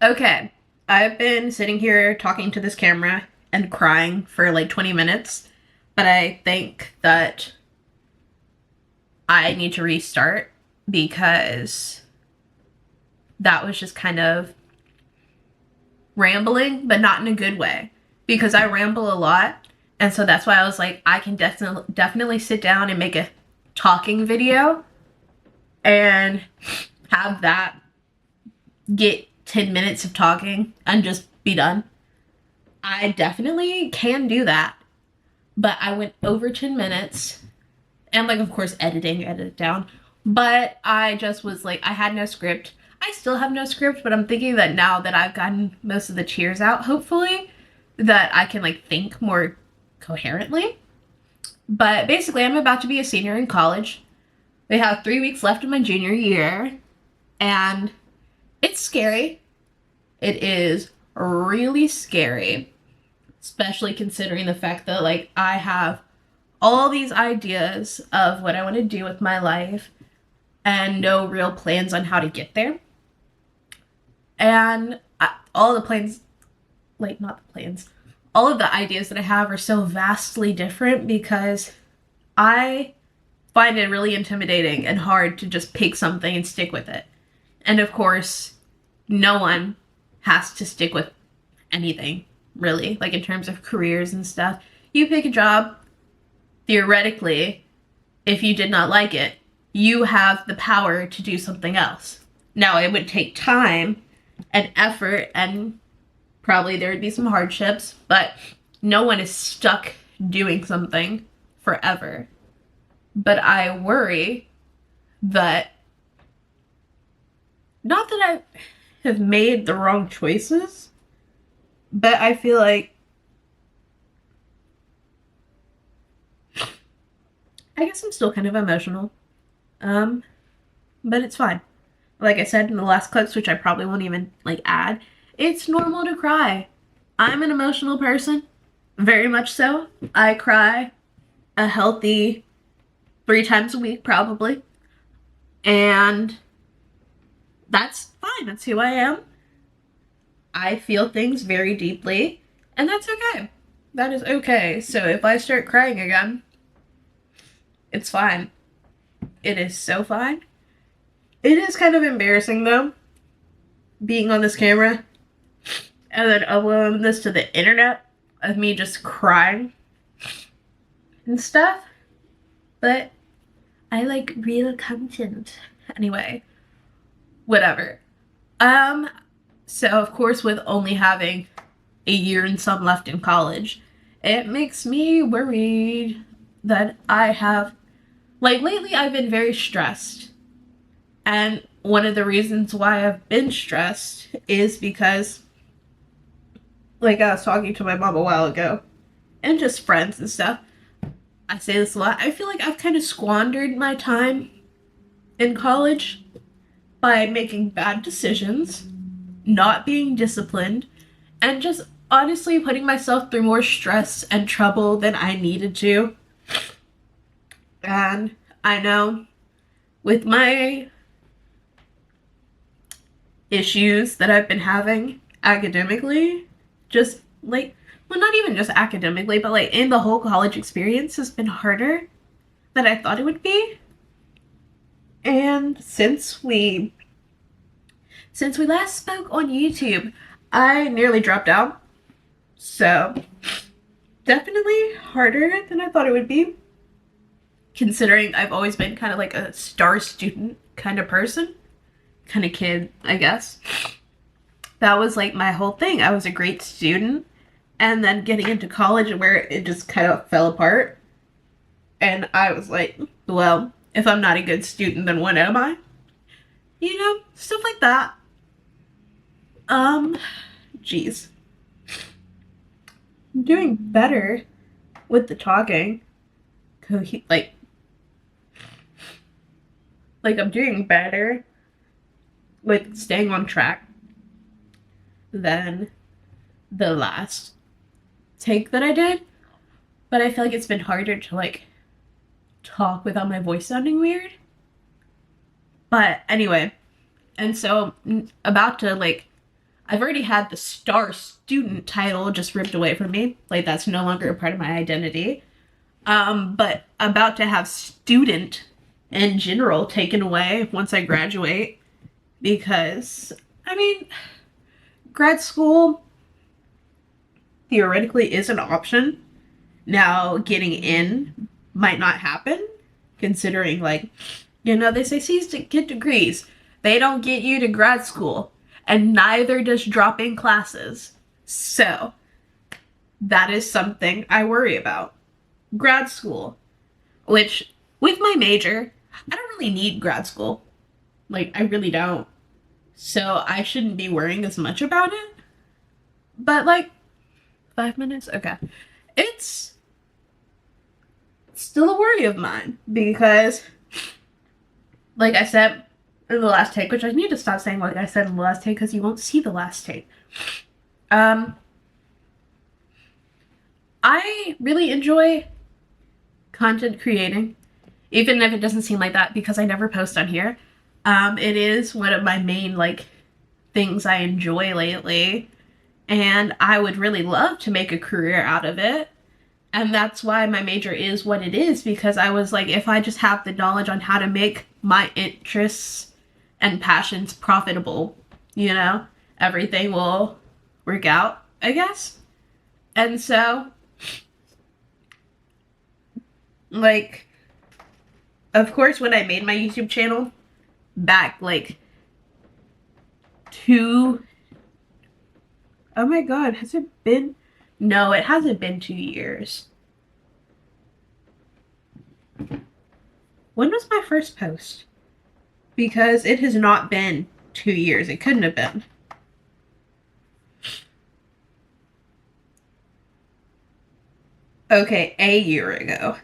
Okay, I've been sitting here talking to this camera and crying for like 20 minutes, but I think that I need to restart because that was just kind of rambling, but not in a good way. Because I ramble a lot, and so that's why I was like, I can definitely sit down and make a talking video and have that get 10 minutes of talking and just be done. I definitely can do that, but I went over 10 minutes and, like, of course, edit it down. But I just was like, I had no script. I still have no script, but I'm thinking that now that I've gotten most of the cheers out, hopefully, that I can, like, think more coherently. But basically, I'm about to be a senior in college. We have 3 weeks left of my junior year, and it's scary. It is really scary, especially considering the fact that, like, I have all these ideas of what I want to do with my life and no real plans on how to get there. And all the plans, like, not the plans, all of the ideas that I have are so vastly different because I find it really intimidating and hard to just pick something and stick with it. And of course, no one has to stick with anything, really, like in terms of careers and stuff. You pick a job, theoretically, if you did not like it, you have the power to do something else. Now, it would take time and effort, and probably there would be some hardships, but no one is stuck doing something forever. But I worry that, not that I have made the wrong choices, but I feel like I guess I'm still kind of emotional. Um, but it's fine. Like I said in the last clips, which I probably won't even like add, it's normal to cry. I'm an emotional person, very much so. I cry a healthy 3 times a week, probably. And that's fine. That's who I am. I feel things very deeply, and that's okay. That is okay. So if I start crying again, it's fine. It is so fine. It is kind of embarrassing, though, being on this camera and then uploading this to the internet of me just crying and stuff. But I like real content. Anyway, whatever. So of course, with only having a year and some left in college, it makes me worried that I have, like, lately I've been very stressed. And one of the reasons why I've been stressed is because, like, I was talking to my mom a while ago, and just friends and stuff. I say this a lot. I feel like I've kind of squandered my time in college by making bad decisions, not being disciplined, and just honestly putting myself through more stress and trouble than I needed to. And I know with my issues that I've been having academically, just like, well, not even just academically, but like in the whole college experience has been harder than I thought it would be. And since we last spoke on YouTube, I nearly dropped out. So definitely harder than I thought it would be, considering I've always been kind of like a star student kind of person, kind of kid, I guess. That was like my whole thing. I was a great student, and then getting into college where it just kind of fell apart. And I was like, well, if I'm not a good student, then what am I? You know, stuff like that. Jeez. I'm doing better with the talking. Like, I'm doing better with staying on track than the last take that I did. But I feel like it's been harder to, like, talk without my voice sounding weird. But anyway, and so about to, like, I've already had the star student title just ripped away from me. Like, that's no longer a part of my identity. But about to have student in general taken away once I graduate. Because, I mean, grad school theoretically is an option. Now, getting in might not happen, considering, like, they say C's to get degrees. They don't get you to grad school, and neither does dropping classes. So, that is something I worry about. Grad school, which, with my major, I don't really need grad school. Like, I really don't. So, I shouldn't be worrying as much about it. But, like, 5 minutes? Okay. It's still a worry of mine because, like I said in the last take, which I need to stop saying like I said in the last take because you won't see the last take. I really enjoy content creating, even if it doesn't seem like that because I never post on here. It is one of my main like things I enjoy lately, and I would really love to make a career out of it. And that's why my major is what it is, because I was like, if I just have the knowledge on how to make my interests and passions profitable, everything will work out, I guess. And so, like, of course, when I made my YouTube channel back, like, oh my god, has it been? No, it hasn't been 2 years. When was my first post? Because it has not been 2 years. It couldn't have been. Okay, a year ago.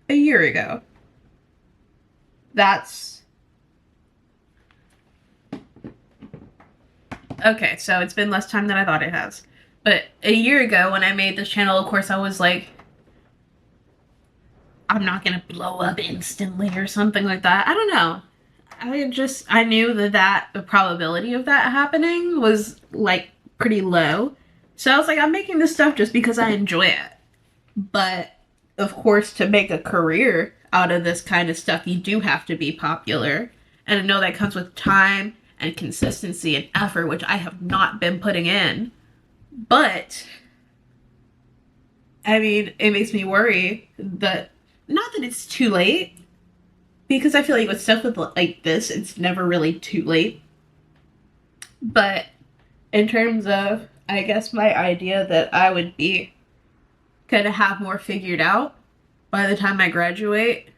A year ago. That's... Okay, so it's been less time than I thought it has. But a year ago when I made this channel, of course, I was like, I'm not gonna blow up instantly or something like that. I don't know. I knew that the probability of that happening was like pretty low. So I was like, I'm making this stuff just because I enjoy it. But of course, to make a career out of this kind of stuff, you do have to be popular. And I know that comes with time and consistency and effort, which I have not been putting in. But, I mean, it makes me worry that, not that it's too late, because I feel like with stuff like this, it's never really too late. But in terms of, I guess, my idea that I would be kind of have more figured out by the time I graduate.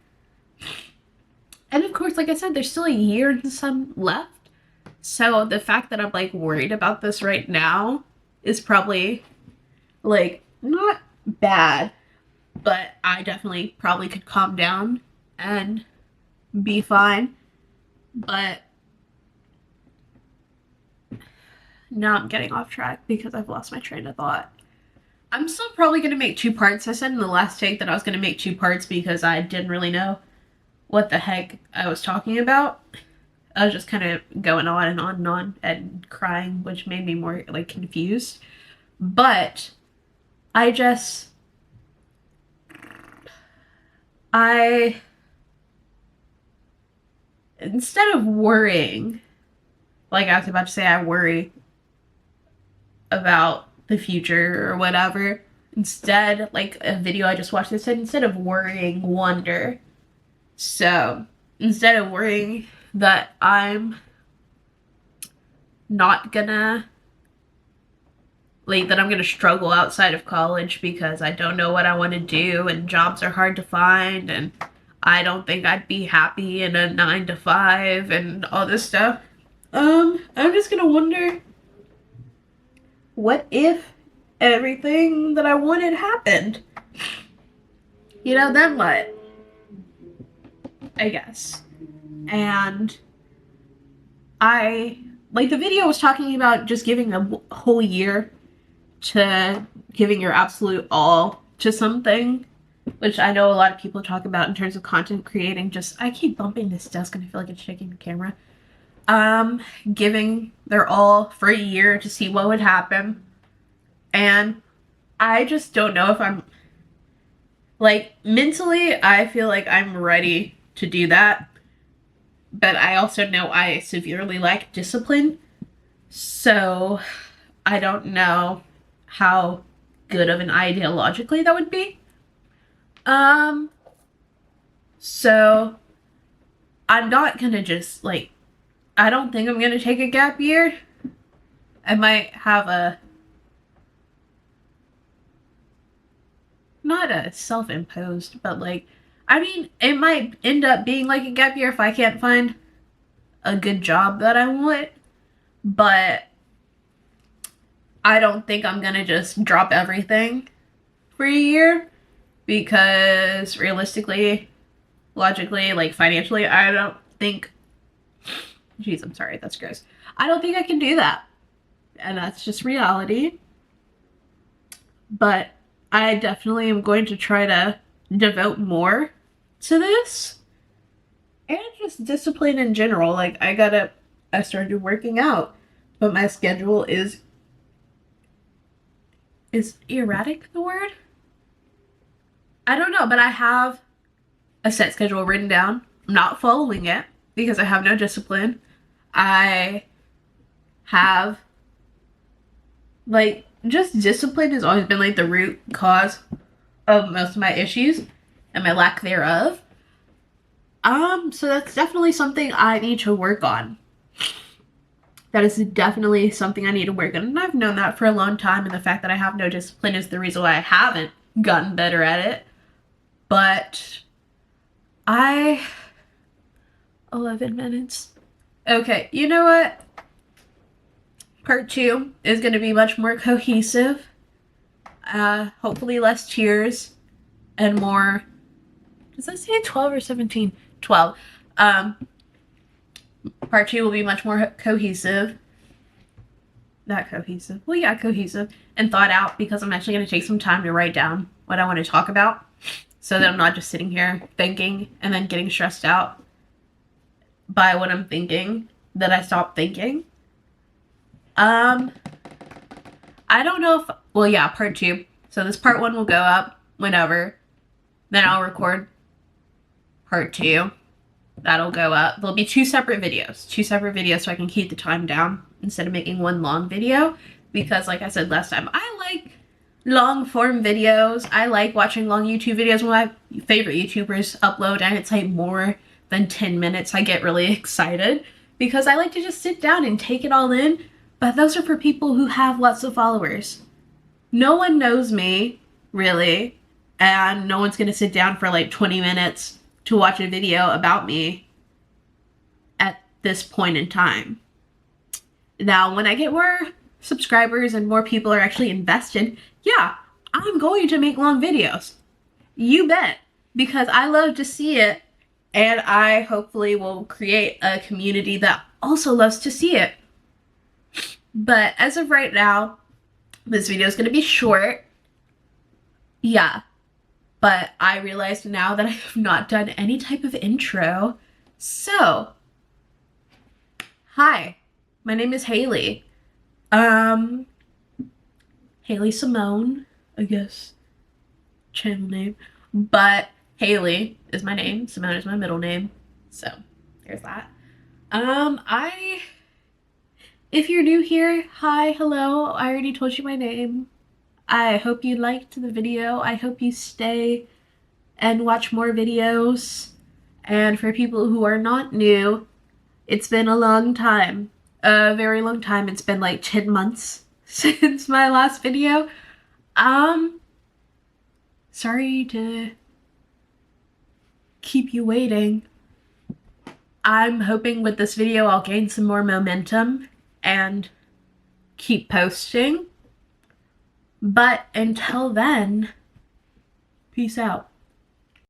And of course, like I said, there's still a year and some left. So the fact that I'm like worried about this right now is probably like not bad, but I definitely probably could calm down and be fine. But now I'm getting off track because I've lost my train of thought. I'm still probably going to make 2 parts. I said in the last take that I was going to make 2 parts because I didn't really know what the heck I was talking about. I was just kind of going on and on and on and crying, which made me more like confused. But instead of worrying, like I was about to say, I worry about the future or whatever. Instead, like a video I just watched that said, instead of worrying, wonder. So, instead of worrying that I'm not gonna, like, that I'm gonna struggle outside of college because I don't know what I want to do and jobs are hard to find and I don't think I'd be happy in a 9-to-5 and all this stuff. I'm just gonna wonder, what if everything that I wanted happened? Then what? I guess. And like the video was talking about just giving a whole year to giving your absolute all to something, which I know a lot of people talk about in terms of content creating. I keep bumping this desk and I feel like it's shaking the camera. giving their all for a year to see what would happen. And I just don't know if I'm, like, mentally, I feel like I'm ready to do that. But I also know I severely lack discipline. So I don't know how good of an ideologically that would be. Um, so I'm not gonna just, like, I don't think I'm gonna take a gap year. I might have a, not a self-imposed, but like, I mean, it might end up being like a gap year if I can't find a good job that I want, but I don't think I'm gonna just drop everything for a year because realistically, logically, like financially, I don't think, jeez, I'm sorry, that's gross. I don't think I can do that. And that's just reality. But I definitely am going to try to devote more to this and just discipline in general. Like, I started working out, but my schedule is erratic the word? I don't know, but I have a set schedule written down. I'm not following it because I have no discipline. I have, like, just discipline has always been like the root cause of most of my issues and my lack thereof. So that's definitely something I need to work on. That is definitely something I need to work on. And I've known that for a long time, and the fact that I have no discipline is the reason why I haven't gotten better at it. But 11 minutes. Okay, you know what? Part 2 is going to be much more cohesive. Hopefully less tears and more, does that say 12 or 17? 12. Part 2 will be much more cohesive. Not cohesive. Well, yeah, cohesive. And thought out, because I'm actually going to take some time to write down what I want to talk about so that I'm not just sitting here thinking and then getting stressed out by what I'm thinking that I stop thinking. I don't know if, well, yeah, part 2. So this part 1 will go up whenever. Then I'll record part 2. That'll go up. There'll be 2 separate videos. 2 separate videos so I can keep the time down instead of making one long video. Because like I said last time, I like long form videos. I like watching long YouTube videos when my favorite YouTubers upload and it's like more than 10 minutes. I get really excited because I like to just sit down and take it all in. But those are for people who have lots of followers. No one knows me, really, and no one's gonna sit down for like 20 minutes to watch a video about me at this point in time. Now, when I get more subscribers and more people are actually invested, yeah, I'm going to make long videos. You bet. Because I love to see it, and I hopefully will create a community that also loves to see it. But as of right now, this video is going to be short. Yeah. But I realized now that I have not done any type of intro. So, hi. My name is Haley. Haley-Symone, I guess. Channel name. But Haley is my name. Symone is my middle name. So, there's that. If you're new here, hi, hello, I already told you my name. I hope you liked the video. I hope you stay and watch more videos. And for people who are not new, it's been a long time. A very long time. It's been like 10 months since my last video. Sorry to keep you waiting. I'm hoping with this video I'll gain some more momentum and keep posting. But until then, peace out.